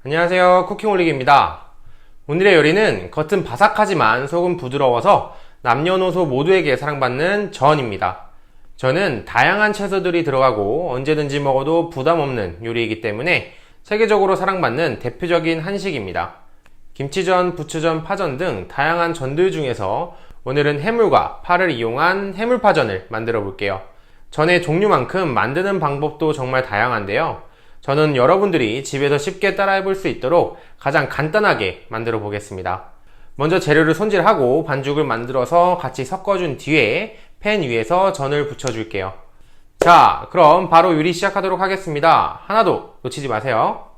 안녕하세요, 쿠킹올릭입니다. 오늘의 요리는 겉은 바삭하지만 속은 부드러워서 남녀노소 모두에게 사랑받는 전입니다. 전은 다양한 채소들이 들어가고 언제든지 먹어도 부담 없는 요리이기 때문에 세계적으로 사랑받는 대표적인 한식입니다. 김치전, 부추전, 파전 등 다양한 전들 중에서 오늘은 해물과 파를 이용한 해물파전을 만들어 볼게요. 전의 종류만큼 만드는 방법도 정말 다양한데요. 저는 여러분들이 집에서 쉽게 따라해 볼 수 있도록 가장 간단하게 만들어 보겠습니다. 먼저 재료를 손질하고 반죽을 만들어서 같이 섞어준 뒤에 팬 위에서 전을 붙여 줄게요. 자, 그럼 바로 요리 시작하도록 하겠습니다. 하나도 놓치지 마세요.